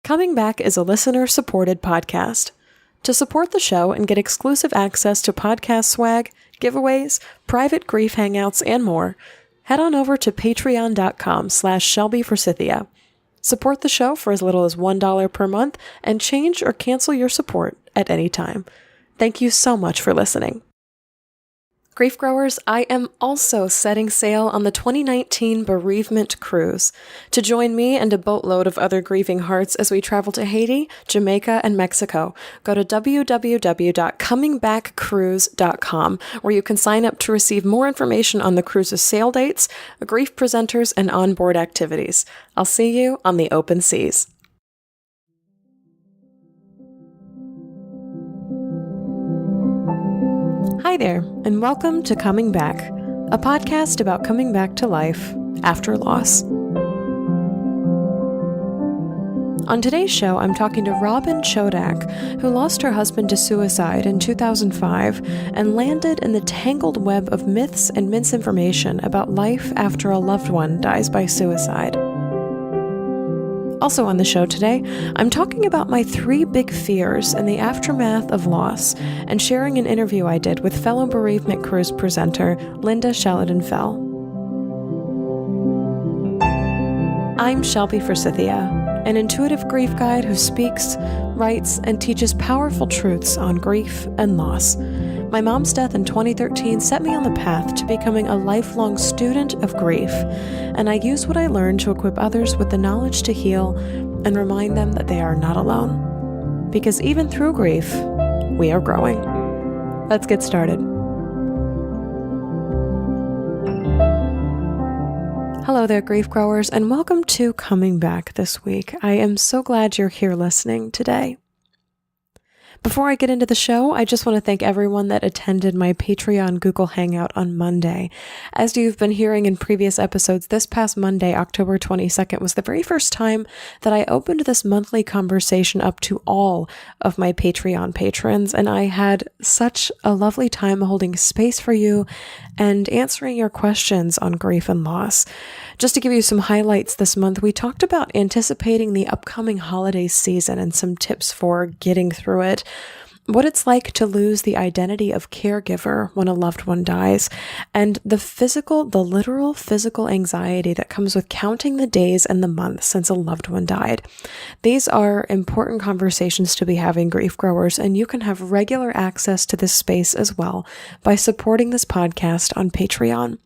Coming Back is a listener-supported podcast. To support the show and get exclusive access to podcast swag, giveaways, private grief hangouts, and more, head on over to patreon.com/ShelbyForsythia. Support the show for as little as $1 per month and change or cancel your support at any time. Thank you so much for listening. Grief Growers, I am also setting sail on the 2019 Bereavement Cruise. To join me and a boatload of other grieving hearts as we travel to Haiti, Jamaica, and Mexico, go to www.comingbackcruise.com, where you can sign up to receive more information on the cruise's sail dates, grief presenters, and onboard activities. I'll see you on the open seas. Hi there, and welcome to Coming Back, a podcast about coming back to life after loss. On today's show, I'm talking to Robin Chodak, who lost her husband to suicide in 2005 and landed in the tangled web of myths and misinformation about life after a loved one dies by suicide. Also on the show today, I'm talking about my 3 big fears in the aftermath of loss and sharing an interview I did with fellow Bereavement Cruise presenter Lynda Cheldelin Fell. I'm Shelby Forsythia, an intuitive grief guide who speaks, writes, and teaches powerful truths on grief and loss. My mom's death in 2013 set me on the path to becoming a lifelong student of grief, and I use what I learned to equip others with the knowledge to heal and remind them that they are not alone. Because even through grief, we are growing. Let's get started. Hello there, Grief Growers, and welcome to Coming Back this week. I am so glad you're here listening today. Before I get into the show, I just want to thank everyone that attended my Patreon Google Hangout on Monday. As you've been hearing in previous episodes, this past Monday, October 22nd, was the very first time that I opened this monthly conversation up to all of my Patreon patrons, and I had such a lovely time holding space for you and answering your questions on grief and loss. Just to give you some highlights this month, we talked about anticipating the upcoming holiday season and some tips for getting through it, what it's like to lose the identity of caregiver when a loved one dies, and the literal physical anxiety that comes with counting the days and the months since a loved one died. These are important conversations to be having, Grief Growers, and you can have regular access to this space as well by supporting this podcast on Patreon.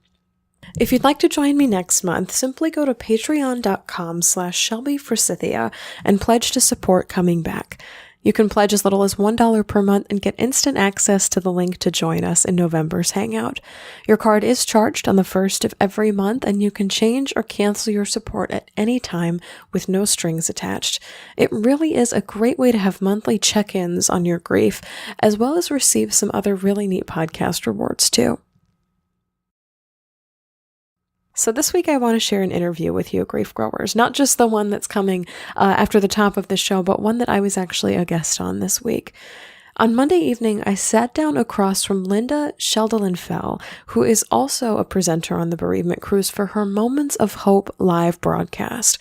If you'd like to join me next month, simply go to patreon.com/ShelbyForsythia and pledge to support Coming Back. You can pledge as little as $1 per month and get instant access to the link to join us in November's Hangout. Your card is charged on the 1st of every month, and you can change or cancel your support at any time with no strings attached. It really is a great way to have monthly check-ins on your grief, as well as receive some other really neat podcast rewards too. So this week I want to share an interview with you, Grief Growers, not just the one that's coming after the top of the show, but one that I was actually a guest on this week. On Monday evening, I sat down across from Lynda Cheldelin Fell, who is also a presenter on the Bereavement Cruise, for her Moments of Hope live broadcast.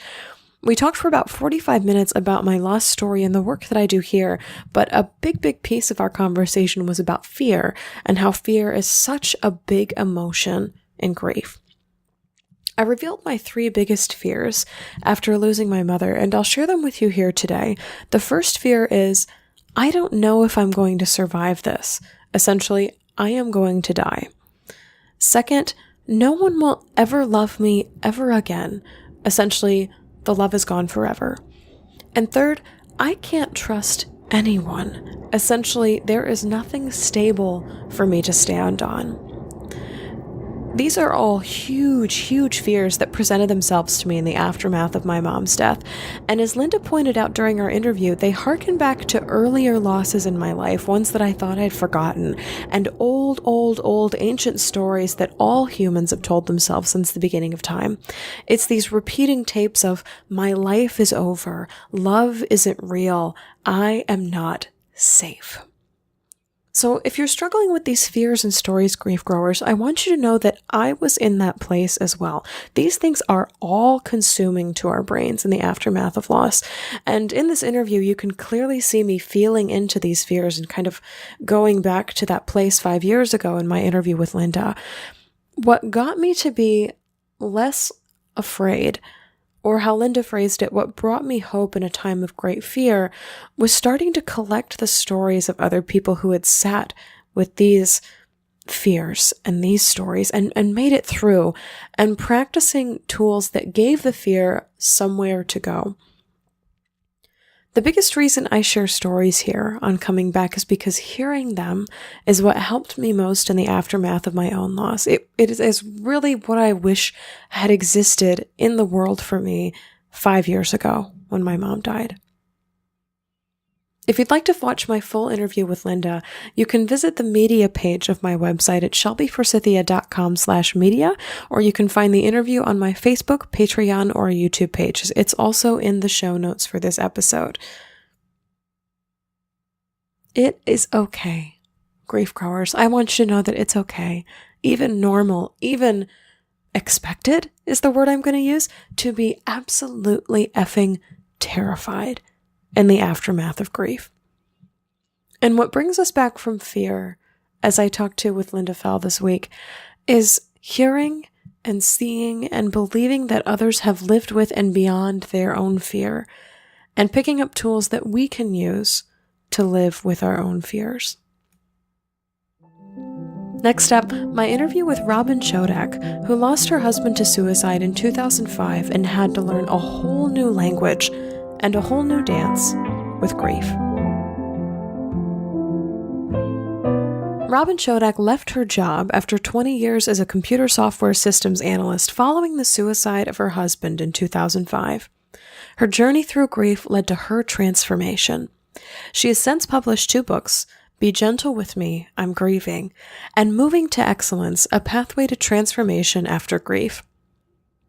We talked for about 45 minutes about my loss story and the work that I do here, but a big piece of our conversation was about fear and how fear is such a big emotion in grief. I revealed my 3 biggest fears after losing my mother, and I'll share them with you here today. The first fear is, I don't know if I'm going to survive this. Essentially, I am going to die. Second, no one will ever love me ever again. Essentially, the love is gone forever. And third, I can't trust anyone. Essentially, there is nothing stable for me to stand on. These are all huge fears that presented themselves to me in the aftermath of my mom's death. And as Lynda pointed out during our interview, they harken back to earlier losses in my life, ones that I thought I'd forgotten, and old ancient stories that all humans have told themselves since the beginning of time. It's these repeating tapes of, my life is over, love isn't real, I am not safe. So, if you're struggling with these fears and stories, grief growers, I want you to know that I was in that place as well. These things are all consuming to our brains in the aftermath of loss. And in this interview, you can clearly see me feeling into these fears and kind of going back to that place 5 years ago in my interview with Lynda. What got me to be less afraid, or how Lynda phrased it, what brought me hope in a time of great fear, was starting to collect the stories of other people who had sat with these fears and these stories and made it through, and practicing tools that gave the fear somewhere to go. The biggest reason I share stories here on coming back is because hearing them is what helped me most in the aftermath of my own loss. It is really what I wish had existed in the world for me 5 years ago when my mom died. If you'd like to watch my full interview with Lynda, you can visit the media page of my website at shelbyforsythia.com/media, or you can find the interview on my Facebook, Patreon, or YouTube pages. It's also in the show notes for this episode. It is okay, grief growers. I want you to know that it's okay, even normal, even expected is the word I'm going to use, to be absolutely effing terrified in the aftermath of grief. And what brings us back from fear, as I talked to with Lynda Fell this week, is hearing and seeing and believing that others have lived with and beyond their own fear, and picking up tools that we can use to live with our own fears. Next up, my interview with Robin Chodak, who lost her husband to suicide in 2005 and had to learn a whole new language and a whole new dance with grief. Robin Chodak left her job after 20 years as a computer software systems analyst following the suicide of her husband in 2005. Her journey through grief led to her transformation. She has since published 2 books, Be Gentle With Me, I'm Grieving, and Moving to Excellence, A Pathway to Transformation After Grief.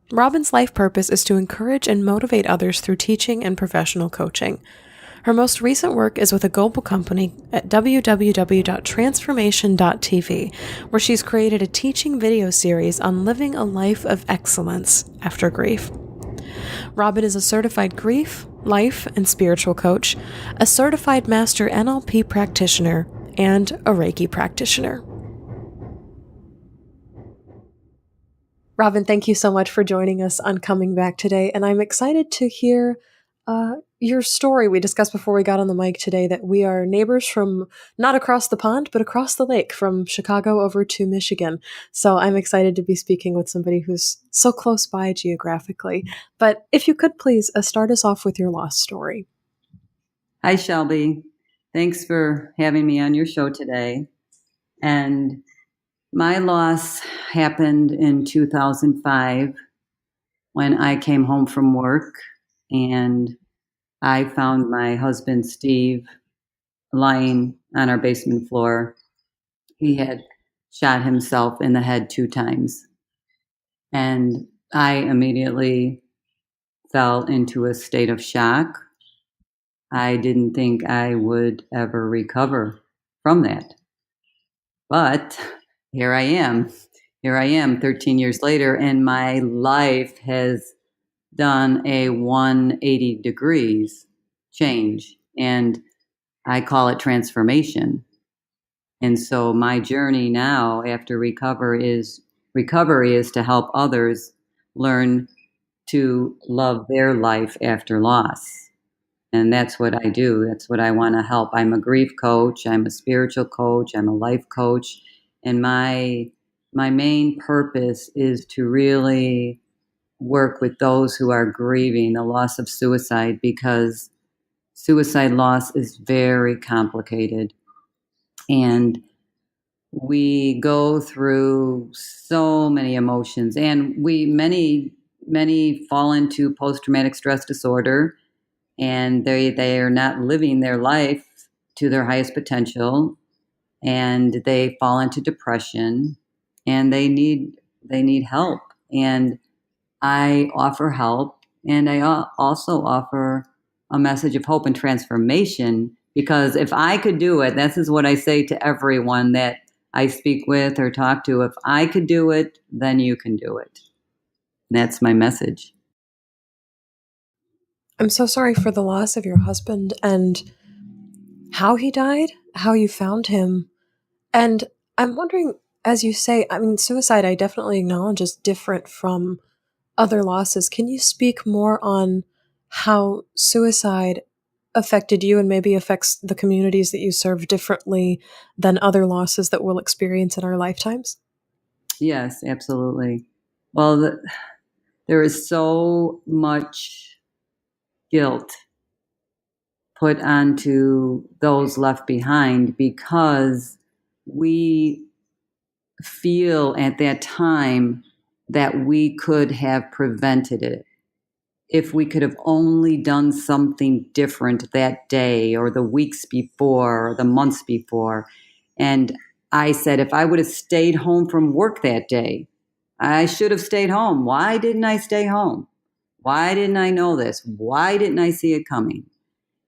Robin's life purpose is to encourage and motivate others through teaching and professional coaching. Her most recent work is with a global company at www.transformation.tv, where she's created a teaching video series on living a life of excellence after grief. Robin is a certified grief, life, and spiritual coach, a certified master NLP practitioner, and a Reiki practitioner. Robin, thank you so much for joining us on Coming Back today, and I'm excited to hear your story. We discussed before we got on the mic today that we are neighbors from not across the pond, but across the lake, from Chicago over to Michigan. So I'm excited to be speaking with somebody who's so close by geographically. But if you could please start us off with your loss story. Hi, Shelby. Thanks for having me on your show today. And my loss happened in 2005 when I came home from work and I found my husband, Steve, lying on our basement floor. He had shot himself in the head 2 times. And I immediately fell into a state of shock. I didn't think I would ever recover from that. But here I am. Here I am 13 years later, and my life has done a 180 degrees change, and I call it transformation. And so my journey now after recovery is to help others learn to love their life after loss. And that's what I do. That's what I want to help. I'm a grief coach. I'm a spiritual coach. I'm a life coach. And my main purpose is to really work with those who are grieving the loss of suicide, because suicide loss is very complicated. And we go through so many emotions, and many fall into post-traumatic stress disorder, and they are not living their life to their highest potential, and they fall into depression, and they need help. And I offer help, and I also offer a message of hope and transformation, Because if I could do it, this is what I say to everyone that I speak with or talk to. If I could do it, then you can do it. And that's my message. I'm so sorry for the loss of your husband and how he died, how you found him. And I'm wondering, as you say, I mean, suicide, I definitely acknowledge is different from other losses. Can you speak more on how suicide affected you and maybe affects the communities that you serve differently than other losses that we'll experience in our lifetimes? Yes, absolutely. Well, there is so much guilt put onto those left behind because we feel at that time that we could have prevented it. If we could have only done something different that day or the weeks before or the months before. And I said, if I would have stayed home from work that day, I should have stayed home. Why didn't I stay home? Why didn't I know this? Why didn't I see it coming?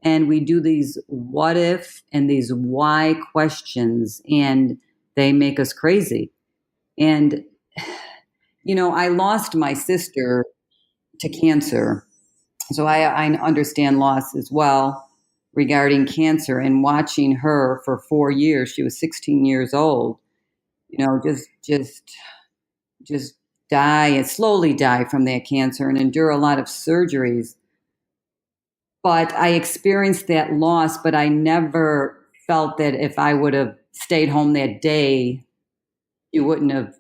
And we do these what if and these why questions, and they make us crazy. And, I lost my sister to cancer. So I understand loss as well regarding cancer, and watching her for 4 years. She was 16 years old, just die and slowly die from that cancer and endure a lot of surgeries. But I experienced that loss, but I never felt that if I would have stayed home that day, she wouldn't have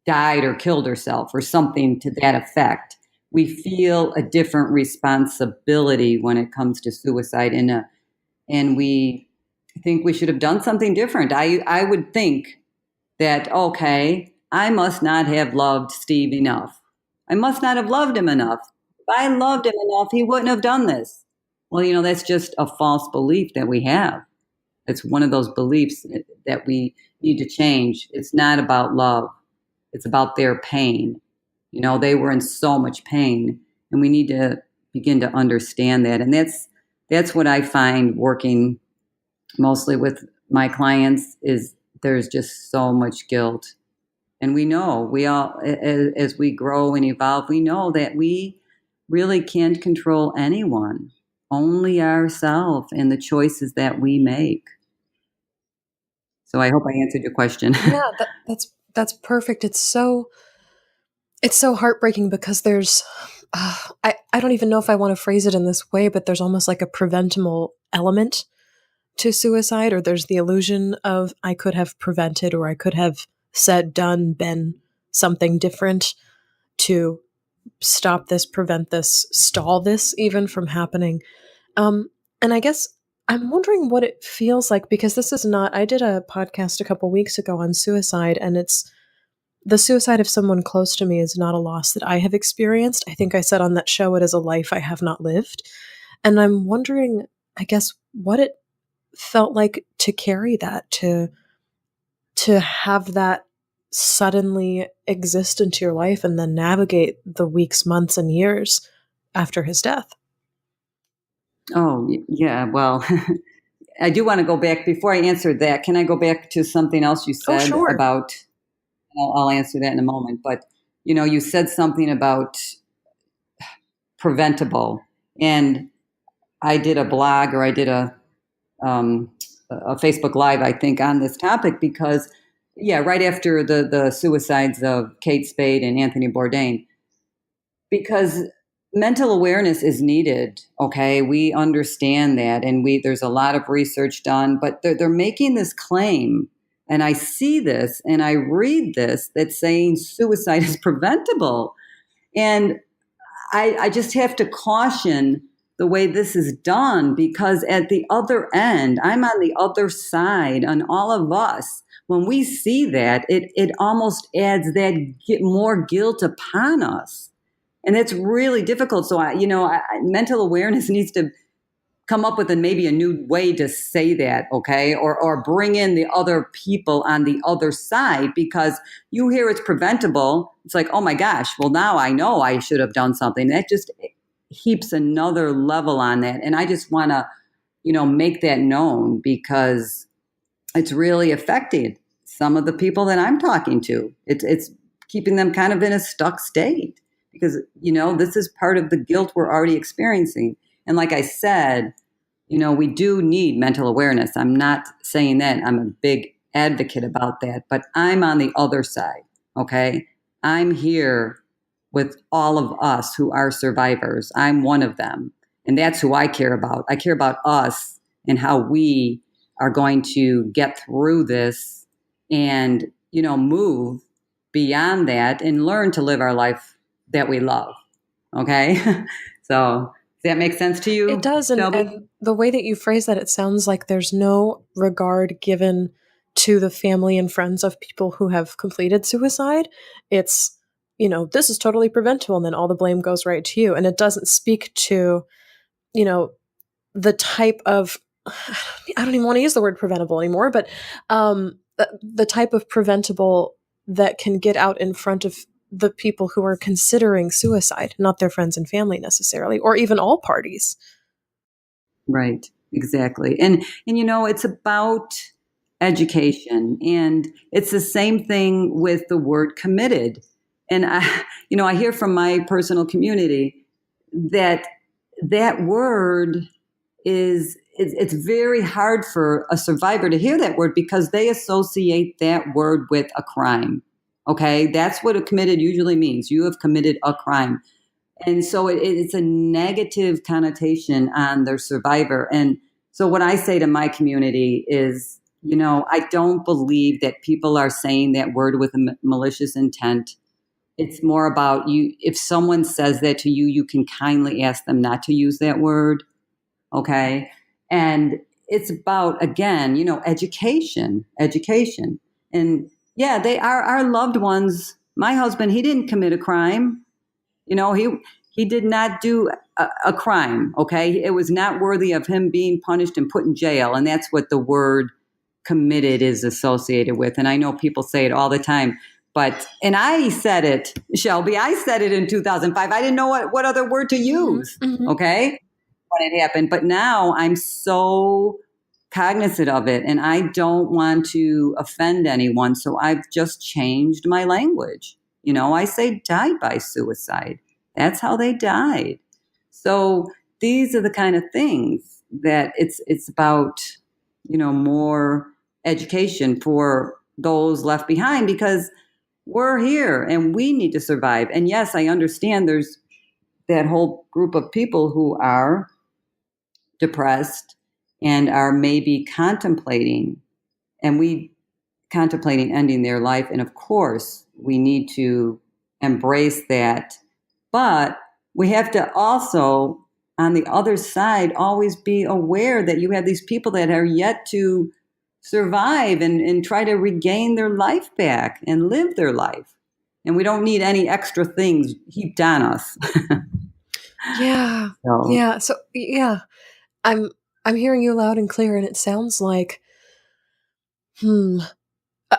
died or killed herself or something to that effect. We feel a different responsibility when it comes to suicide, and we think we should have done something different. I would think that, okay, I must not have loved Steve enough. I must not have loved him enough. If I loved him enough, he wouldn't have done this. Well, that's just a false belief that we have. It's one of those beliefs that we need to change. It's not about love. It's about their pain. They were in so much pain, and we need to begin to understand that. And that's what I find working mostly with my clients is there's just so much guilt. And we all, as we grow and evolve, we know that we really can't control anyone, only ourselves and the choices that we make. So I hope I answered your question. Yeah, that's perfect. It's so heartbreaking because there's I don't even know if I want to phrase it in this way, but there's almost like a preventable element to suicide, or there's the illusion of I could have prevented, or I could have said, done, been something different to stop this, prevent this, stall this even from happening. And I guess I'm wondering what it feels like, because this is not, I did a podcast a couple weeks ago on suicide, and it's the suicide of someone close to me is not a loss that I have experienced. I think I said on that show, it is a life I have not lived. And I'm wondering, I guess, what it felt like to carry that, to have that suddenly exist into your life and then navigate the weeks, months, and years after his death. Oh, yeah. Well, I do want to go back before I answer that. Can I go back to something else you Oh, said sure. about? I'll answer that in a moment. But you said something about preventable, and I did a blog, or I did a Facebook Live, I think, on this topic because, yeah, right after the suicides of Kate Spade and Anthony Bourdain, because mental awareness is needed. Okay, we understand that, and there's a lot of research done, but they're making this claim, and I see this and I read this that's saying suicide is preventable, and I just have to caution the way this is done, because at the other end, I'm on the other side, on all of us. When we see that, it almost adds that more guilt upon us. And it's really difficult. So, mental awareness needs to come up with maybe a new way to say that, okay? Or bring in the other people on the other side, because you hear it's preventable. It's like, oh my gosh, well, now I know I should have done something. That just heaps another level on that. And I just want to make that known, because it's really affected some of the people that I'm talking to. It's keeping them kind of in a stuck state, because, this is part of the guilt we're already experiencing. And like I said, we do need mental awareness. I'm not saying that. I'm a big advocate about that, but I'm on the other side. Okay. I'm here with all of us who are survivors. I'm one of them. And that's who I care about. I care about us and how we are going to get through this and, move beyond that and learn to live our life that we love. Okay. So does that make sense to It you, does, and Shelby? the way that you phrase that, it sounds like there's no regard given to the family and friends of people who have completed suicide. It's, this is totally preventable, and then all the blame goes right to you. And it doesn't speak to, you know, the type of, I don't even want to use the word preventable anymore, but the type of preventable that can get out in front of the people who are considering suicide, not their friends and family necessarily, or even all parties. Right, exactly. And it's about education, and it's the same thing with the word committed. And I hear from my personal community that that word it's very hard for a survivor to hear that word, because they associate that word with a crime. Okay, that's what a committed usually means. You have committed a crime. And so it's a negative connotation on their survivor. And so what I say to my community is, I don't believe that people are saying that word with a malicious intent. It's more about you. If someone says that to you, you can kindly ask them not to use that word. Okay. And it's about, again, education. And yeah, they are our loved ones. My husband, he didn't commit a crime. He did not do a crime. Okay. It was not worthy of him being punished and put in jail. And that's what the word committed is associated with. And I know people say it all the time, and I said it, Shelby, I said it in 2005. I didn't know what other word to use. Mm-hmm. Okay. When it happened. But now I'm so cognizant of it, and I don't want to offend anyone. So I've just changed my language. I say died by suicide. That's how they died. So these are the kind of things that it's about, more education for those left behind, because we're here and we need to survive. And yes, I understand there's that whole group of people who are depressed and are maybe contemplating ending their life. And of course, we need to embrace that. But we have to also, on the other side, always be aware that you have these people that are yet to survive and try to regain their life back and live their life. And we don't need any extra things heaped on us. Yeah. So, Yeah. So yeah, I'm I'm hearing you loud and clear, and it sounds like hmm uh,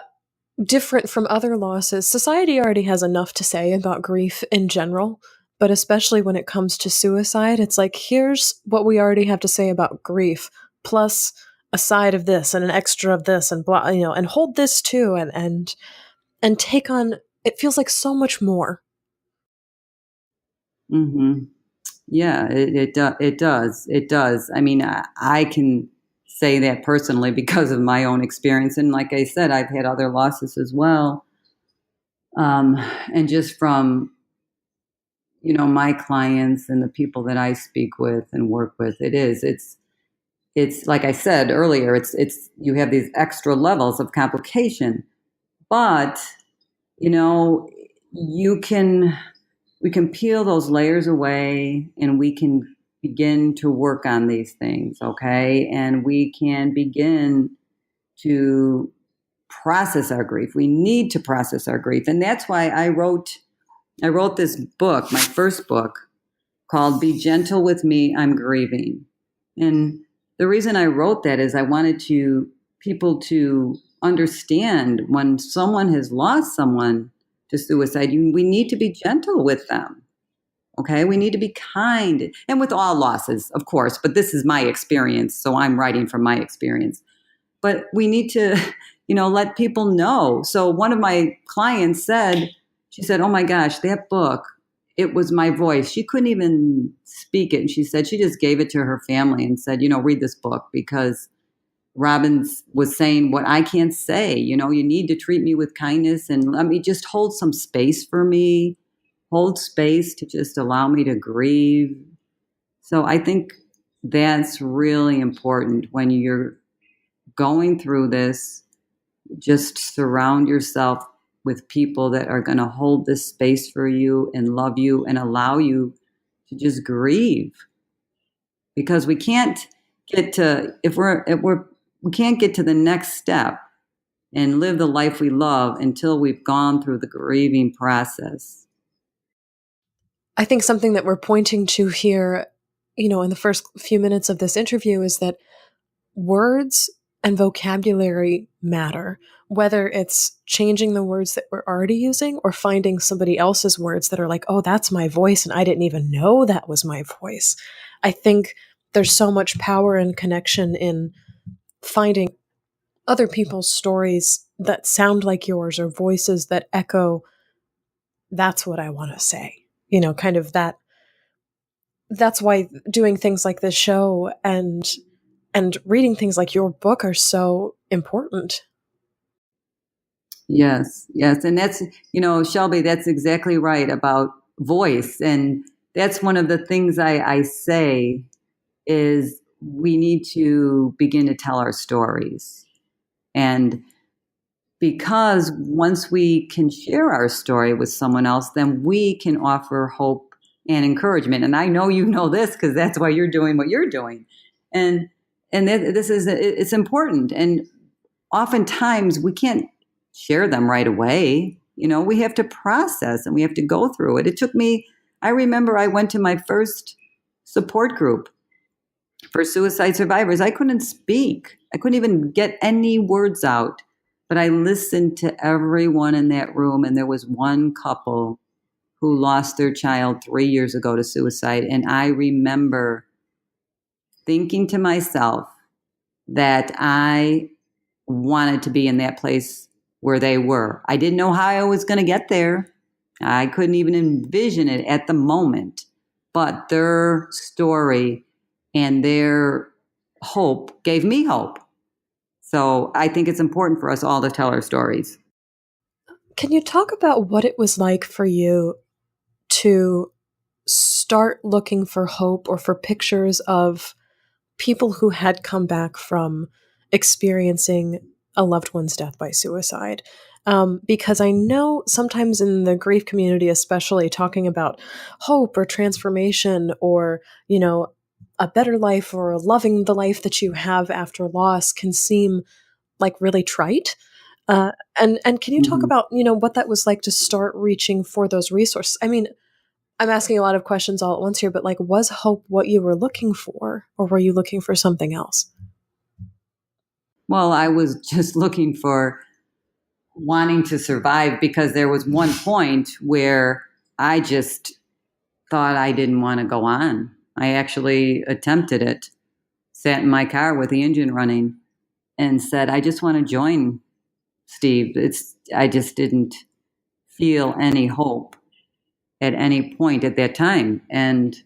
different from other losses. Society already has enough to say about grief in general, but especially when it comes to suicide, it's like here's what we already have to say about grief, plus a side of this and an extra of this and blah, and hold this too, and take on. It feels like so much more. mhm. Yeah, it does. It does. I mean, I can say that personally because of my own experience. And like I said, I've had other losses as well. And just from, my clients and the people that I speak with and work with, it's like I said earlier, you have these extra levels of complication, but, you know, you can we can peel those layers away, and we can begin to work on these things, okay? And we can begin to process our grief. We need to process our grief. And that's why I wrote this book, my first book, called Be Gentle with Me, I'm Grieving. And the reason I wrote that is I wanted people to understand when someone has lost someone to suicide, we need to be gentle with them. Okay, we need to be kind, and with all losses, of course, but this is my experience, so I'm writing from my experience. But we need to, let people know. So one of my clients said, she said, "Oh my gosh, that book, it was my voice." She couldn't even speak it. And she said she just gave it to her family and said, read this book because Robbins was saying what I can't say. You need to treat me with kindness and let me just hold some space for me, hold space to just allow me to grieve. So I think that's really important when you're going through this. Just surround yourself with people that are going to hold this space for you and love you and allow you to just grieve, because we can't get to we can't get to the next step and live the life we love until we've gone through the grieving process. I think something that we're pointing to here, in the first few minutes of this interview is that words and vocabulary matter, whether it's changing the words that we're already using or finding somebody else's words that are like, oh, that's my voice, and I didn't even know that was my voice. I think there's so much power and connection in finding other people's stories that sound like yours or voices that echo, that's what I want to say. Kind of that. That's why doing things like this show and reading things like your book are so important. Yes, yes. And that's, Shelby, that's exactly right about voice. And that's one of the things I say is we need to begin to tell our stories. And because once we can share our story with someone else, then we can offer hope and encouragement. And I know you know this because that's why you're doing what you're doing. And it's important. And oftentimes we can't share them right away. We have to process and we have to go through it. It took me, I remember I went to my first support group for suicide survivors. I couldn't speak. I couldn't even get any words out, but I listened to everyone in that room. And there was one couple who lost their child 3 years ago to suicide. And I remember thinking to myself that I wanted to be in that place where they were. I didn't know how I was going to get there. I couldn't even envision it at the moment. But their story and their hope gave me hope. So I think it's important for us all to tell our stories. Can you talk about what it was like for you to start looking for hope or for pictures of people who had come back from experiencing a loved one's death by suicide? Because I know sometimes in the grief community, especially talking about hope or transformation or, a better life or loving the life that you have after loss can seem like really trite. And can you talk Mm-hmm. about, what that was like to start reaching for those resources? I mean, I'm asking a lot of questions all at once here, but like, was hope what you were looking for, or were you looking for something else? Well, I was just looking for wanting to survive because there was one point where I just thought I didn't want to go on. I actually attempted it, sat in my car with the engine running, and said, I just want to join Steve. I just didn't feel any hope at any point at that time. And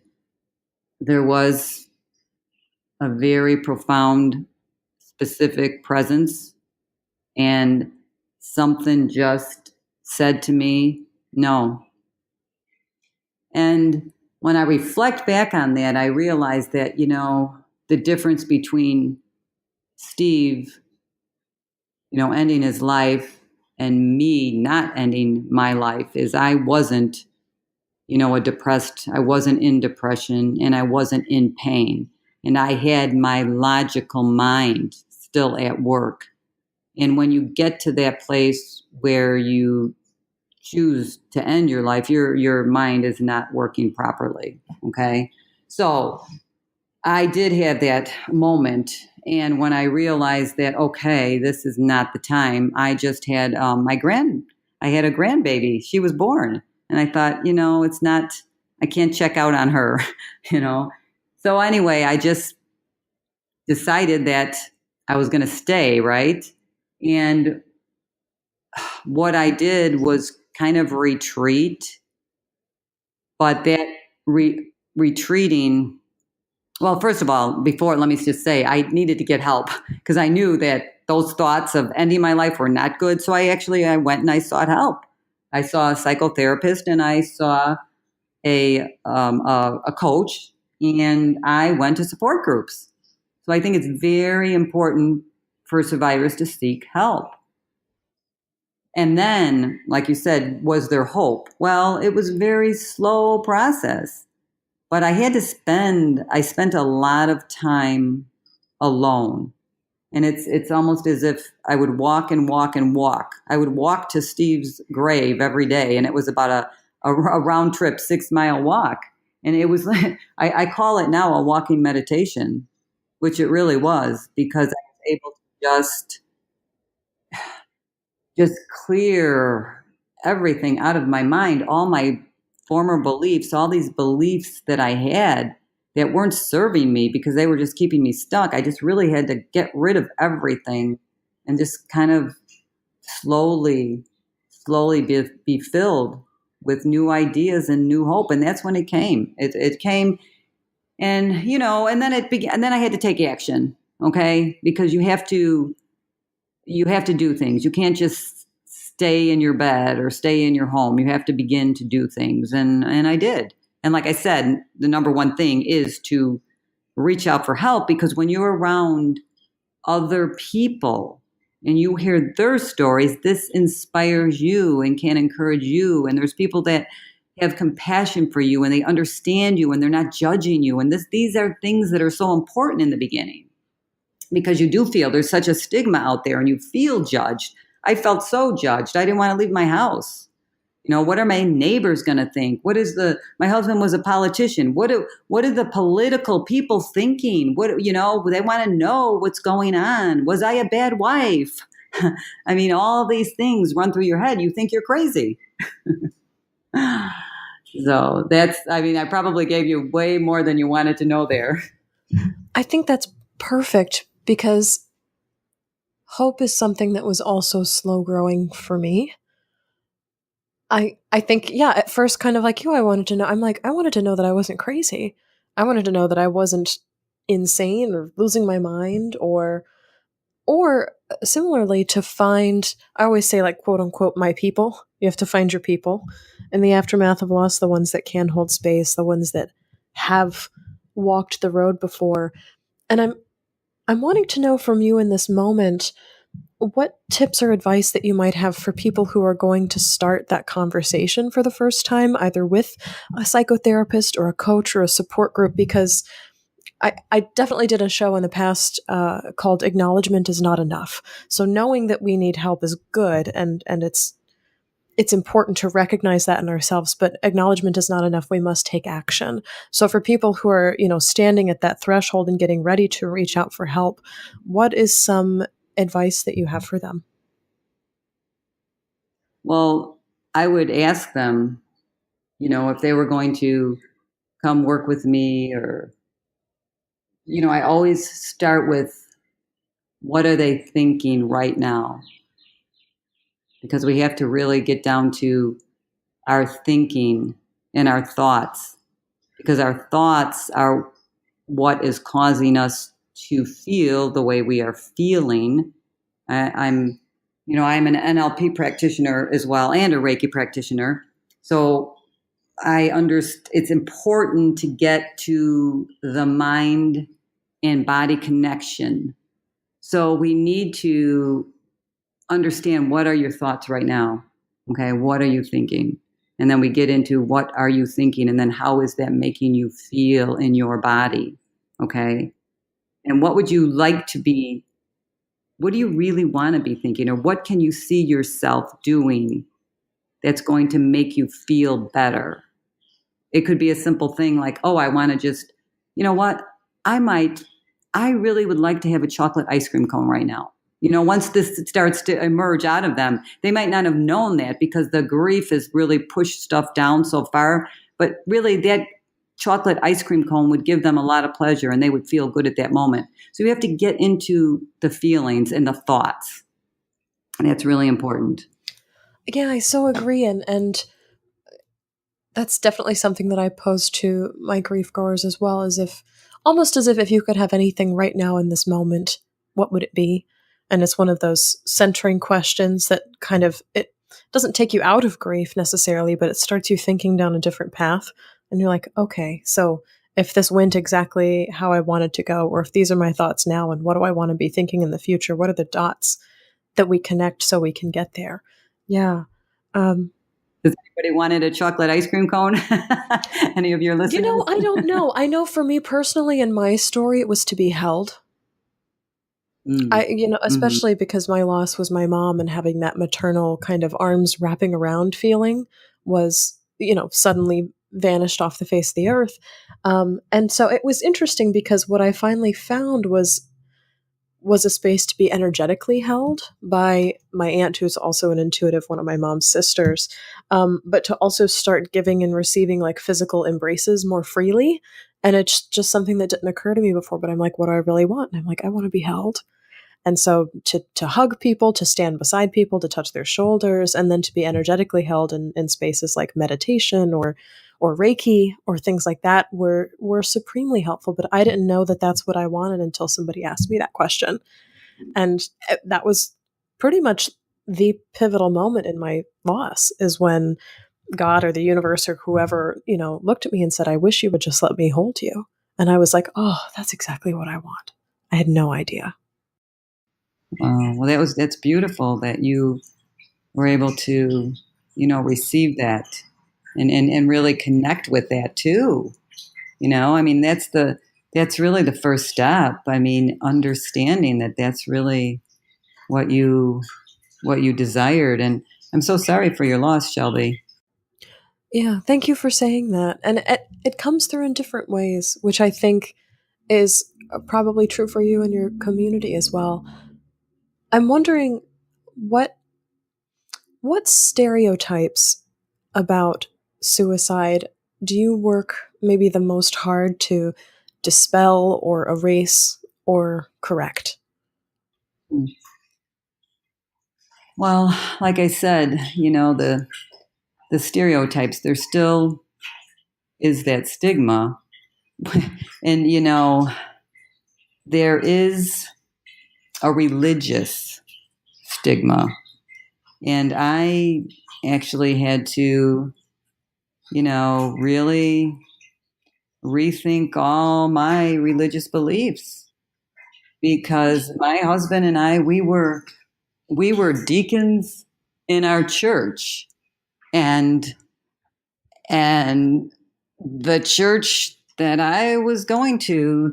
there was a very profound, specific presence, and something just said to me, no. And when I reflect back on that, I realize that, the difference between Steve, ending his life and me not ending my life is I wasn't, I wasn't in depression and I wasn't in pain. And I had my logical mind still at work. And when you get to that place where you choose to end your life, your mind is not working properly. Okay. So I did have that moment. And when I realized that, okay, this is not the time, I just had I had a grandbaby. She was born. And I thought, it's not I can't check out on her, you know. So anyway, I just decided that I was going to stay, right? And what I did was kind of retreat, but that retreating, well, first of all, let me just say, I needed to get help because I knew that those thoughts of ending my life were not good. So I went and I sought help. I saw a psychotherapist and I saw a coach, and I went to support groups. So I think it's very important for survivors to seek help. And then, like you said, was there hope? Well, it was a very slow process, but I spent a lot of time alone. And it's almost as if I would walk and walk and walk. I would walk to Steve's grave every day, and it was about a round trip 6-mile walk. And it was like, I call it now a walking meditation, which it really was, because I was able to just clear everything out of my mind, all my former beliefs, all these beliefs that I had that weren't serving me because they were just keeping me stuck. I just really had to get rid of everything and just kind of slowly be filled with new ideas and new hope. And that's when it came. It came, and and then it began. And then I had to take action. Okay, because you have to do things. You can't just stay in your bed or stay in your home. You have to begin to do things. And I did. And like I said, the number one thing is to reach out for help, because when you're around other people and you hear their stories, this inspires you and can encourage you. And there's people that have compassion for you and they understand you and they're not judging you. And these are things that are so important in the beginning, because you do feel there's such a stigma out there and you feel judged. I felt so judged. I didn't want to leave my house. What are my neighbors going to think? My husband was a politician. What are the political people thinking? They want to know what's going on. Was I a bad wife? I mean, all these things run through your head. You think you're crazy. So I probably gave you way more than you wanted to know there. I think that's perfect, because hope is something that was also slow growing for me. I think, yeah, at first, kind of like you, I wanted to know that I wasn't crazy. I wanted to know that I wasn't insane or losing my mind, or similarly, to find, I always say, like, quote unquote, my people. You have to find your people in the aftermath of loss, the ones that can hold space, the ones that have walked the road before. And I'm wanting to know from you in this moment, what tips or advice that you might have for people who are going to start that conversation for the first time, either with a psychotherapist or a coach or a support group. Because I definitely did a show in the past called Acknowledgement is Not Enough. So knowing that we need help is good, and it's important to recognize that in ourselves, but acknowledgement is not enough. We must take action. So for people who are, standing at that threshold and getting ready to reach out for help, what is some advice that you have for them? Well, I would ask them, if they were going to come work with me, or, I always start with, what are they thinking right now? Because we have to really get down to our thinking and our thoughts, because our thoughts are what is causing us to feel the way we are feeling. I'm an NLP practitioner as well, and a Reiki practitioner. So I understand it's important to get to the mind and body connection. So we need to understand, what are your thoughts right now? Okay, what are you thinking? And then we get into, what are you thinking? And then how is that making you feel in your body? Okay. And what would you like to be? What do you really want to be thinking? Or what can you see yourself doing that's going to make you feel better? It could be a simple thing like, oh, I want to just, what? I really would like to have a chocolate ice cream cone right now. Once this starts to emerge out of them, they might not have known that because the grief has really pushed stuff down so far. But really, that chocolate ice cream cone would give them a lot of pleasure and they would feel good at that moment. So you have to get into the feelings and the thoughts. And that's really important. Yeah, I so agree. And that's definitely something that I pose to my grief growers as well, as if almost as if you could have anything right now in this moment, what would it be? And it's one of those centering questions that kind of it doesn't take you out of grief necessarily, but it starts you thinking down a different path. And you're like, okay, so if this went exactly how I wanted to go, or if these are my thoughts now, and what do I want to be thinking in the future? What are the dots that we connect so we can get there? Yeah. Um, Does anybody wanted a chocolate ice cream cone? Any of your listeners? I don't know. I know for me personally, in my story, it was to be held. Mm. Mm-hmm. Especially because my loss was my mom, and having that maternal kind of arms wrapping around feeling was, suddenly vanished off the face of the earth. And so it was interesting because what I finally found was a space to be energetically held by my aunt, who's also an intuitive, one of my mom's sisters, but to also start giving and receiving like physical embraces more freely. And it's just something that didn't occur to me before, but I'm like, what do I really want? And I'm like, I want to be held. And so to hug people, to stand beside people, to touch their shoulders, and then to be energetically held in spaces like meditation or Reiki or things like that were supremely helpful. But I didn't know that that's what I wanted until somebody asked me that question. And that was pretty much the pivotal moment in my loss, is when God or the universe or whoever, looked at me and said, I wish you would just let me hold you. And I was like, oh, that's exactly what I want. I had no idea. Well, that's beautiful that you were able to, receive that and really connect with that too. I mean, that's really the first step. I mean, understanding that that's really what you desired. And I'm so sorry for your loss, Shelby. Yeah, thank you for saying that. And it comes through in different ways, which I think is probably true for you and your community as well. I'm wondering what what stereotypes about suicide do you work maybe the most hard to dispel or erase or correct? Well, like I said, the stereotypes, there still is that stigma. And there is a religious stigma. And I actually had to, really rethink all my religious beliefs because my husband and I, we were deacons in our church, and and the church that I was going to,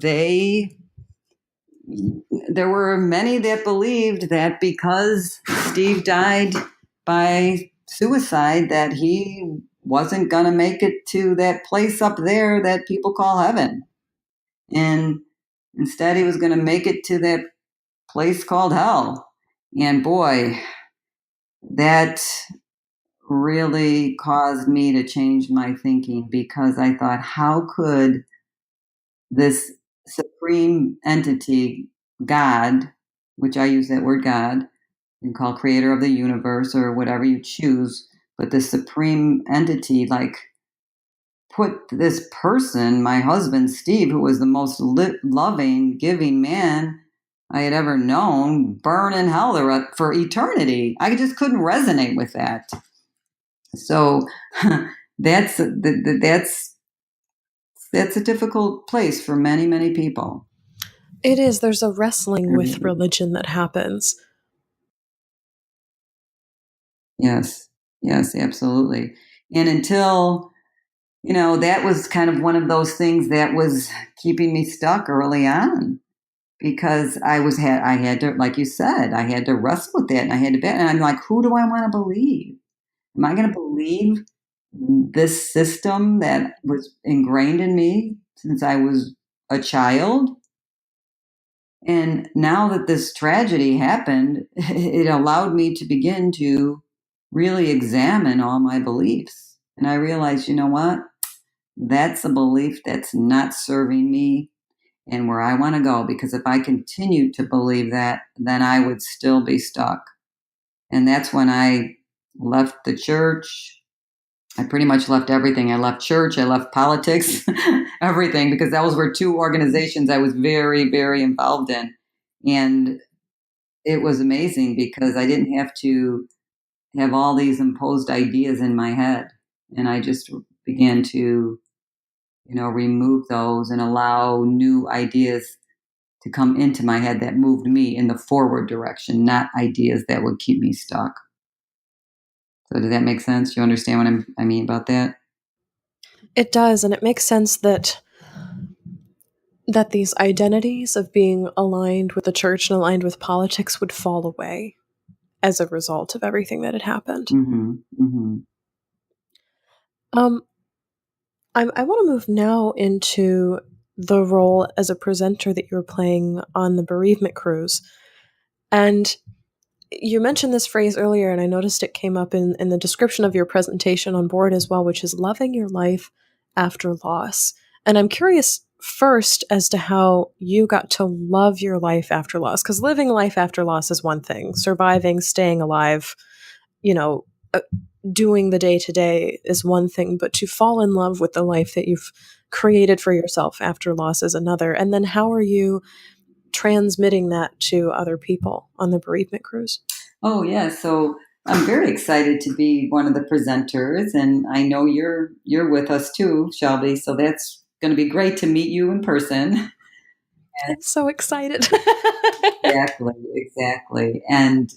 there were many that believed that because Steve died by suicide, that he wasn't going to make it to that place up there that people call heaven. And instead, he was going to make it to that place called hell. And boy, that really caused me to change my thinking because I thought, how could this supreme entity, God, which I use that word God, and call creator of the universe or whatever you choose, but the supreme entity, like, put this person, my husband Steve, who was the most loving, giving man I had ever known, burn in hell for eternity. I just couldn't resonate with that. So that's that's a difficult place for many, many people. It is. There's a wrestling with religion that happens. Yes, yes, absolutely. And until, that was kind of one of those things that was keeping me stuck early on because I had to, like you said, I had to wrestle with that and I had to bet. And I'm like, who do I want to believe? Am I going to believe this system that was ingrained in me since I was a child? And now that this tragedy happened, it allowed me to begin to really examine all my beliefs. And I realized, you know what? that's a belief that's not serving me and where I want to go. Because if I continue to believe that, then I would still be stuck. And that's when I left the church. I pretty much left everything. I left church, I left politics, everything, because those were two organizations I was very, very involved in. And it was amazing because I didn't have to have all these imposed ideas in my head. And I just began to, remove those and allow new ideas to come into my head that moved me in the forward direction, not ideas that would keep me stuck. So does that make sense? You understand what I mean about that? It does, and it makes sense that these identities of being aligned with the church and aligned with politics would fall away as a result of everything that had happened. Mm-hmm. Mm-hmm. Um, I want to move now into the role as a presenter that you were playing on the Bereavement Cruise. And you mentioned this phrase earlier, and I noticed it came up in the description of your presentation on board as well, which is loving your life after loss. And I'm curious first as to how you got to love your life after loss, because living life after loss is one thing, surviving, staying alive, you know, uh, doing the day to day is one thing, but to fall in love with the life that you've created for yourself after loss is another. And then how are you transmitting that to other people on the Bereavement Cruise? Oh, yeah. So I'm very excited to be one of the presenters, and I know you're with us too, Shelby. So that's going to be great to meet you in person. I'm so excited. Exactly, exactly. And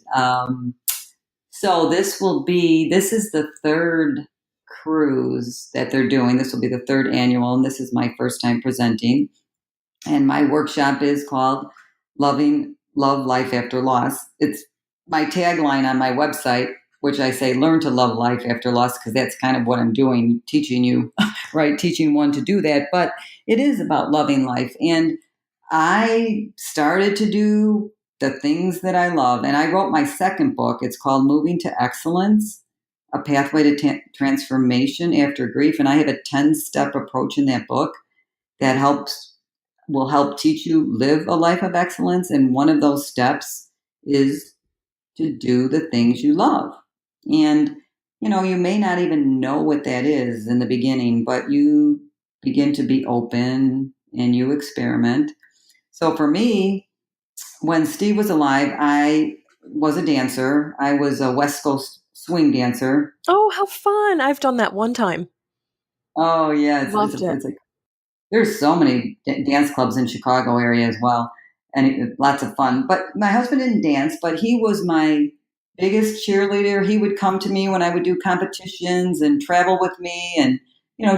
so this is the third cruise that they're doing. This will be the third annual, and this is my first time presenting. And my workshop is called Loving Love Life After Loss. It's my tagline on my website, which I say, learn to love life after loss, because that's kind of what I'm doing, teaching you, right? Teaching one to do that. But it is about loving life. And I started to do the things that I love. And I wrote my second book. It's called Moving to Excellence, A Pathway to Transformation After Grief. And I have a 10-step approach in that book that will help teach you live a life of excellence. And one of those steps is to do the things you love. And, you may not even know what that is in the beginning, but you begin to be open and you experiment. So for me, when Steve was alive, I was a dancer. I was a West Coast swing dancer. Oh, how fun. I've done that one time. Oh, yeah. Loved it. It's a There's so many dance clubs in Chicago area as well, and lots of fun. But my husband didn't dance, but he was my biggest cheerleader. He would come to me when I would do competitions and travel with me, and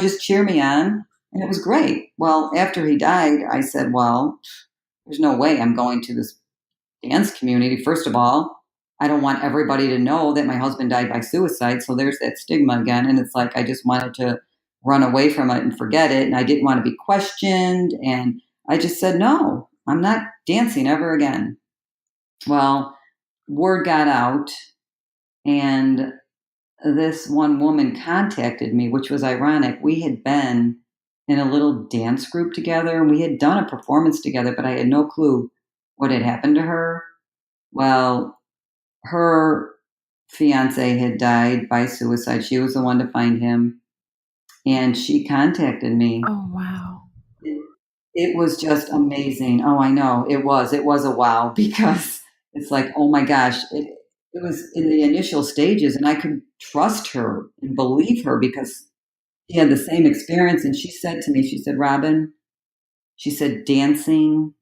just cheer me on, and it was great. Well, after he died, I said, "Well, there's no way I'm going to this dance community. First of all, I don't want everybody to know that my husband died by suicide. So there's that stigma again. And it's like I just wanted to run away from it and forget it. And I didn't want to be questioned. And I just said, no, I'm not dancing ever again. Well, word got out, and this one woman contacted me, which was ironic. We had been in a little dance group together and we had done a performance together, but I had no clue what had happened to her. Well, her fiance had died by suicide. She was the one to find him, and she contacted me. Oh, wow. It was just amazing. Oh, I know. It was. It was a wow, because it's like, oh my gosh, it was in the initial stages, and I could trust her and believe her because she had the same experience. And she said to me, she said, Robin, she said, dancing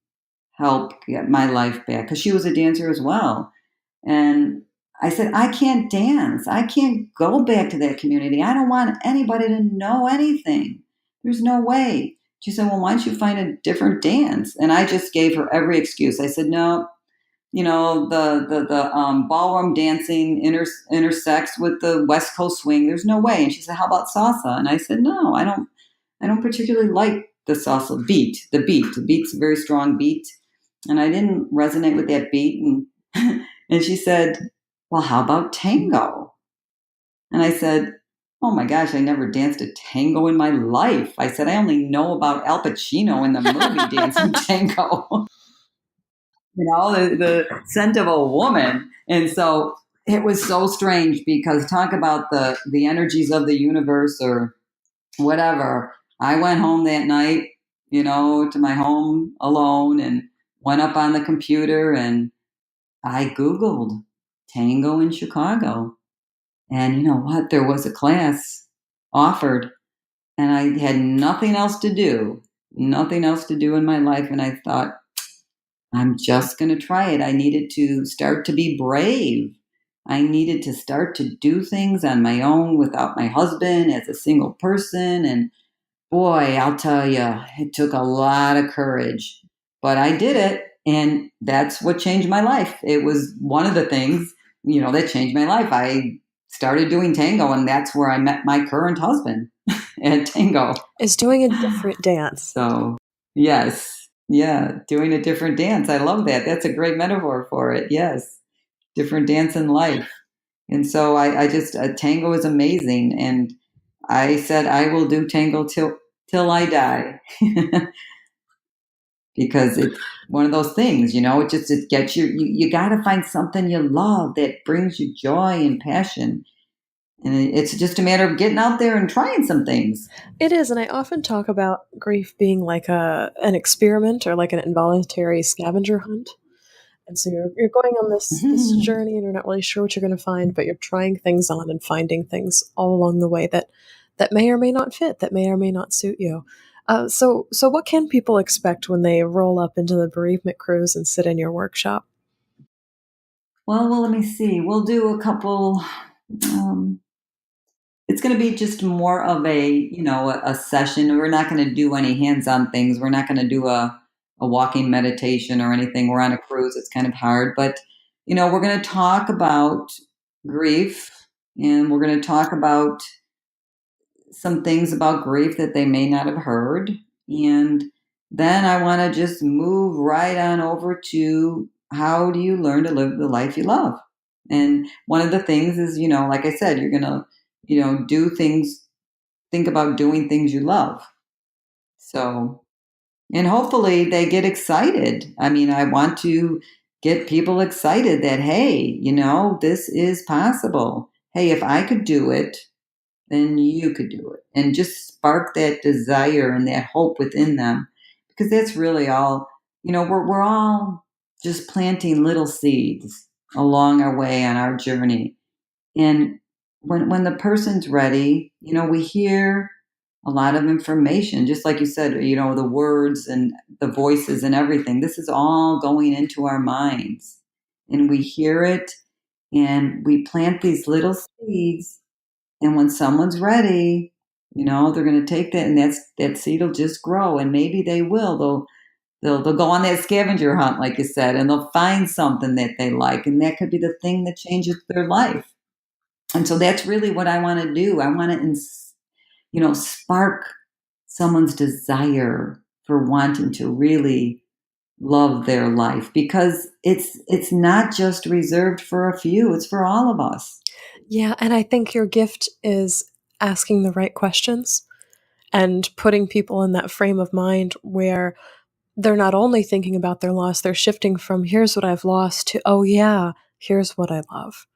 helped get my life back, because she was a dancer as well. And I said, I can't dance. I can't go back to that community. I don't want anybody to know anything. There's no way. She said, well, why don't you find a different dance? And I just gave her every excuse. I said, no, the ballroom dancing intersects with the West Coast swing. There's no way. And she said, how about salsa? And I said, no, I don't particularly like the salsa beat. The beat's a very strong beat, and I didn't resonate with that beat. And and she said, well, how about tango? And I said, oh my gosh, I never danced a tango in my life. I said, I only know about Al Pacino in the movie Dancing Tango. The scent of a woman. And so it was so strange because talk about the energies of the universe or whatever. I went home that night, to my home alone and went up on the computer and I Googled tango in Chicago. And you know what? There was a class offered and I had nothing else to do in my life. And I thought, I'm just going to try it. I needed to start to be brave. I needed to start to do things on my own without my husband as a single person. And boy, I'll tell you, it took a lot of courage, but I did it. And that's what changed my life. It was one of the things, that changed my life. I started doing tango, and that's where I met my current husband at tango. Is doing a different dance. So, yes. Yeah, doing a different dance. I love that. That's a great metaphor for it. Yes, different dance in life. And so I just, tango is amazing. And I said, I will do tango till I die. Because it's one of those things, it gets you got to find something you love that brings you joy and passion. And it's just a matter of getting out there and trying some things. It is, and I often talk about grief being like an experiment or like an involuntary scavenger hunt. And so you're going on this journey and you're not really sure what you're going to find, but you're trying things on and finding things all along the way that may or may not fit, that may or may not suit you. So what can people expect when they roll up into the bereavement cruise and sit in your workshop? Well, let me see. We'll do a couple. Um, it's going to be just more of a session. We're not going to do any hands-on things. We're not going to do a walking meditation or anything. We're on a cruise. It's kind of hard, but we're going to talk about grief, and we're going to talk about some things about grief that they may not have heard. And then I want to just move right on over to how do you learn to live the life you love? And one of the things is, like I said, you're going to, do things, think about doing things you love. So, and hopefully they get excited. I mean, I want to get people excited that, hey, this is possible. Hey, if I could do it, then you could do it. And just spark that desire and that hope within them. Because that's really all, we're all just planting little seeds along our way on our journey. And when the person's ready, we hear a lot of information, just like you said, the words and the voices and everything. This is all going into our minds. And we hear it and we plant these little seeds, and when someone's ready, they're going to take that, and that seed will just grow. And maybe they will. They'll go on that scavenger hunt, like you said, and they'll find something that they like, and that could be the thing that changes their life. And so that's really what I want to do. I want to, spark someone's desire for wanting to really love their life, because it's not just reserved for a few; it's for all of us. Yeah, and I think your gift is asking the right questions and putting people in that frame of mind where they're not only thinking about their loss, they're shifting from here's what I've lost to, oh yeah, here's what I love.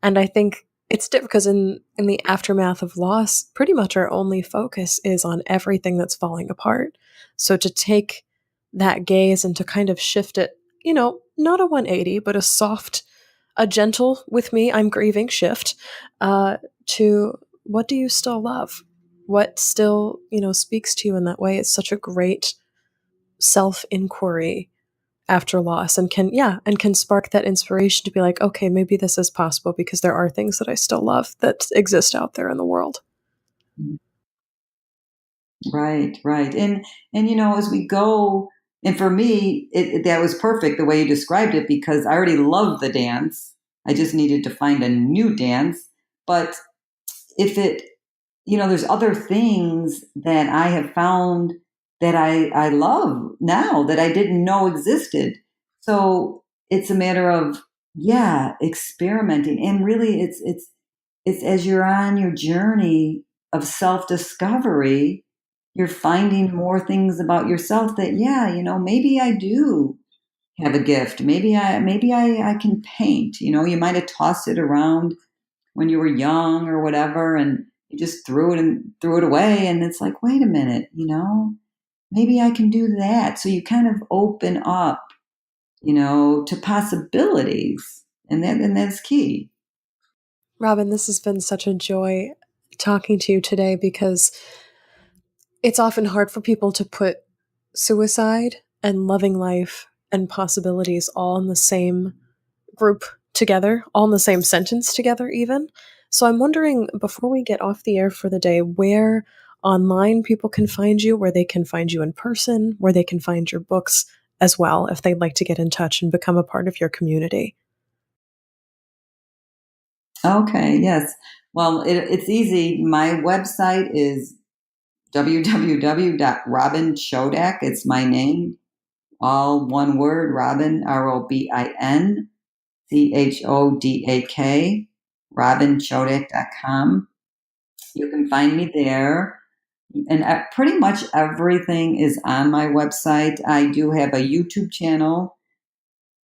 And I think it's different because in the aftermath of loss, pretty much our only focus is on everything that's falling apart. So to take that gaze and to kind of shift it, not a 180, but a gentle with me, I'm grieving shift, to what do you still love? What still, speaks to you in that way? It's such a great self inquiry after loss, and can spark that inspiration to be like, okay, maybe this is possible because there are things that I still love that exist out there in the world. Right, right. And as we go, and for me, that was perfect the way you described it, because I already loved the dance. I just needed to find a new dance. But if there's other things that I have found that I love now that I didn't know existed. So it's a matter of, yeah, experimenting. And really it's it's as you're on your journey of self-discovery, you're finding more things about yourself that, yeah, maybe I do have a gift. Maybe I can paint. You might have tossed it around when you were young or whatever, and you just threw it away. And it's like, wait a minute, maybe I can do that. So you kind of open up, to possibilities, and that's key. Robin, this has been such a joy talking to you today because it's often hard for people to put suicide and loving life and possibilities all in the same group together, all in the same sentence together, even. So I'm wondering, before we get off the air for the day, where online people can find you, where they can find you in person, where they can find your books as well, if they'd like to get in touch and become a part of your community. Okay, yes. Well, it's easy. My website is www.robinchodak. It's my name, all one word, Robin, ROBINCHODAK, robinchodak.com. You can find me there. And pretty much everything is on my website. I do have a YouTube channel.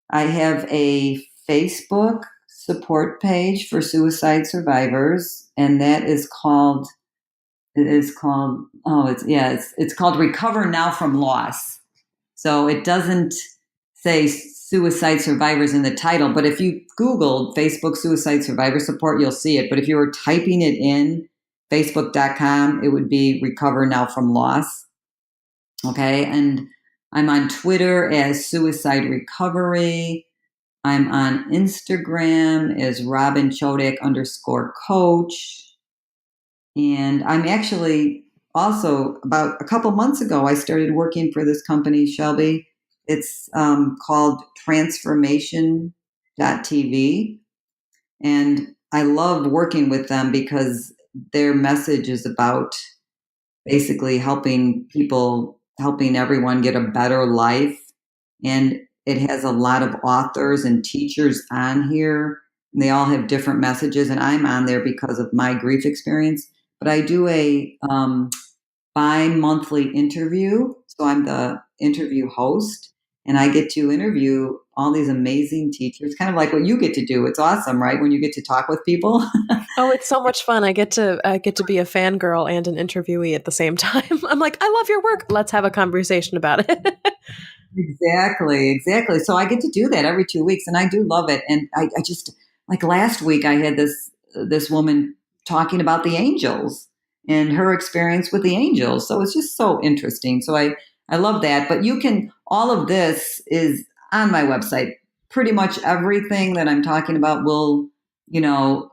I have a Facebook support page for suicide survivors, and that is called it is called it's called Recover Now from Loss. So it doesn't say suicide survivors in the title, but if you Googled Facebook suicide survivor support, you'll see it. But if you were typing it in facebook.com, it would be Recover Now from Loss. Okay. And I'm on Twitter as Suicide Recovery. I'm on Instagram as Robin Chodak _coach. And I'm actually also, about a couple months ago, I started working for this company, Shelby. It's called Transformation.tv. And I love working with them because their message is about basically helping everyone get a better life. And it has a lot of authors and teachers on here. And they all have different messages. And I'm on there because of my grief experience. But I do a bi-monthly interview. So I'm the interview host. And I get to interview all these amazing teachers, kind of like what you get to do. It's awesome, right? When you get to talk with people. Oh, it's so much fun. I get to be a fangirl and an interviewee at the same time. I'm like, I love your work. Let's have a conversation about it. Exactly. So I get to do that every 2 weeks, and I do love it. And I just, like last week, I had this woman talking about the angels and her experience with the angels. So it's just so interesting. So I love that. But all of this is on my website. Pretty much everything that I'm talking about you'll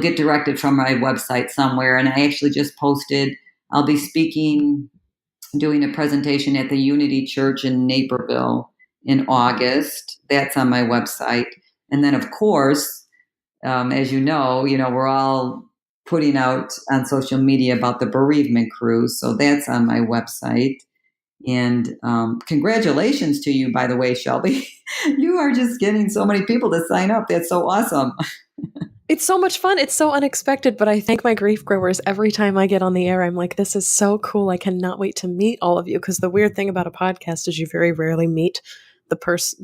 get directed from my website somewhere. And I actually just posted, I'll be speaking, doing a presentation at the Unity Church in Naperville in August. That's on my website. And then, of course, as we're all putting out on social media about the Bereavement Cruise. So that's on my website. And congratulations to you, by the way, Shelby. You are just getting so many people to sign up. That's so awesome. It's so much fun. It's so unexpected, but I thank my grief growers every time I get on the air. I'm like, this is so cool. I cannot wait to meet all of you. Because the weird thing about a podcast is you very rarely meet the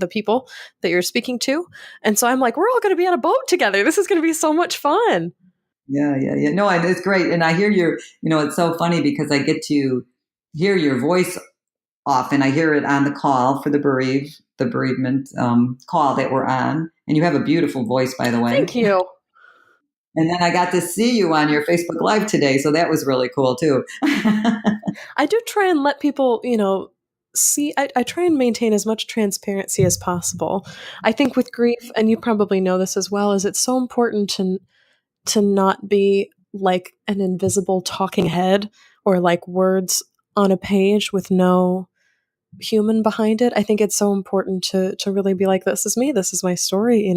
people that you're speaking to. And so I'm like, we're all going to be on a boat together. This is going to be so much fun. Yeah. No, and it's great. And I hear it's so funny because I get to hear your voice often. I hear it on the call for the bereavement call that we're on. And you have a beautiful voice, by the way. Thank you. And then I got to see you on your Facebook Live today. So that was really cool, too. I do try and let people, see, I try and maintain as much transparency as possible. I think with grief, and you probably know this as well, is it's so important to not be like an invisible talking head or like words on a page with no human behind it. I think it's so important to really be like, this is me, this is my story,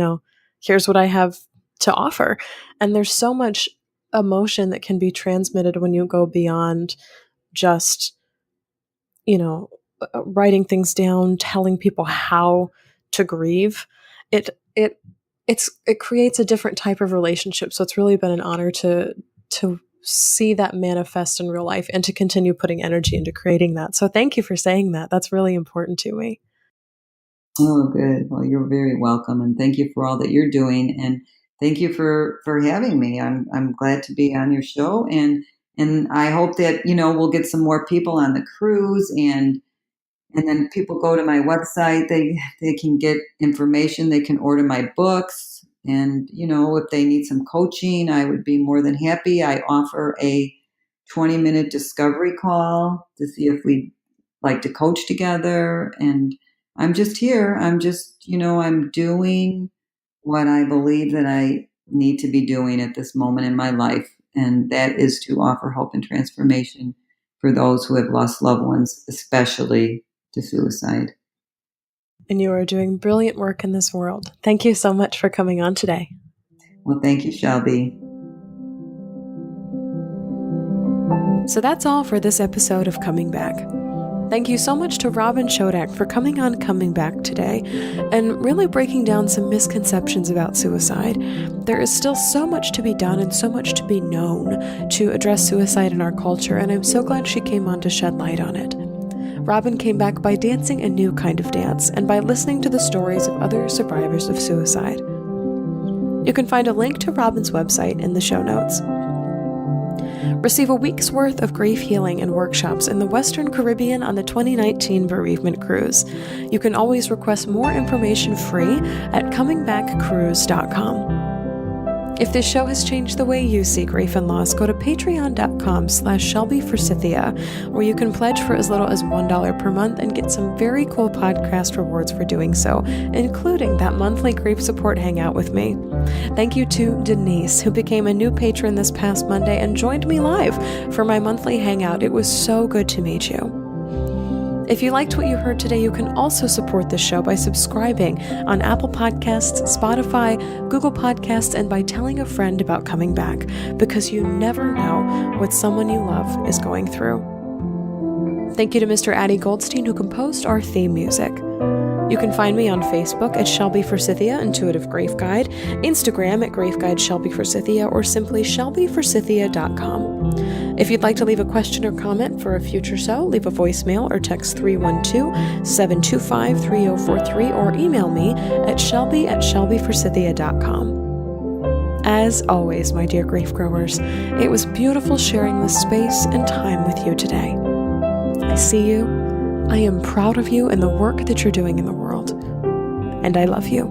here's what I have to offer. And there's so much emotion that can be transmitted when you go beyond just, writing things down, telling people how to grieve. It it creates a different type of relationship. So it's really been an honor to see that manifest in real life and to continue putting energy into creating that. So thank you for saying that. That's really important to me. Oh, good. Well, you're very welcome, and thank you for all that you're doing, and thank you for having me. I'm glad to be on your show, and I hope that we'll get some more people on the cruise, and then people go to my website. They can get information. They can order my books, and if they need some coaching, I would be more than happy. I offer a 20-minute discovery call to see if we'd like to coach together. And I'm just here. I'm doing what I believe that I need to be doing at this moment in my life. And that is to offer hope and transformation for those who have lost loved ones, especially to suicide. And you are doing brilliant work in this world. Thank you so much for coming on today. Well, thank you, Shelby. So that's all for this episode of Coming Back. Thank you so much to Rob and Chodak for coming on Coming Back today and really breaking down some misconceptions about suicide. There is still so much to be done and so much to be known to address suicide in our culture, and I'm so glad she came on to shed light on it. Robin came back by dancing a new kind of dance and by listening to the stories of other survivors of suicide. You can find a link to Robin's website in the show notes. Receive a week's worth of grief healing and workshops in the Western Caribbean on the 2019 Bereavement Cruise. You can always request more information free at comingbackcruise.com. If this show has changed the way you see grief and loss, go to patreon.com/ShelbyForsythia, where you can pledge for as little as $1 per month and get some very cool podcast rewards for doing so, including that monthly grief support hangout with me. Thank you to Denise, who became a new patron this past Monday and joined me live for my monthly hangout. It was so good to meet you. If you liked what you heard today, you can also support the show by subscribing on Apple Podcasts, Spotify, Google Podcasts, and by telling a friend about Coming Back, because you never know what someone you love is going through. Thank you to Mr. Addy Goldstein, who composed our theme music. You can find me on Facebook at Shelby Forsythia Intuitive Grief Guide, Instagram at Grief Guide Shelby Forsythia, or simply shelbyforsythia.com. If you'd like to leave a question or comment for a future show, leave a voicemail or text 312-725-3043 or email me at shelby@shelbyforsythia.com. As always, my dear grief growers, it was beautiful sharing this space and time with you today. I see you. I am proud of you and the work that you're doing in the world. And I love you.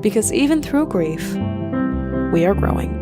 Because even through grief, we are growing.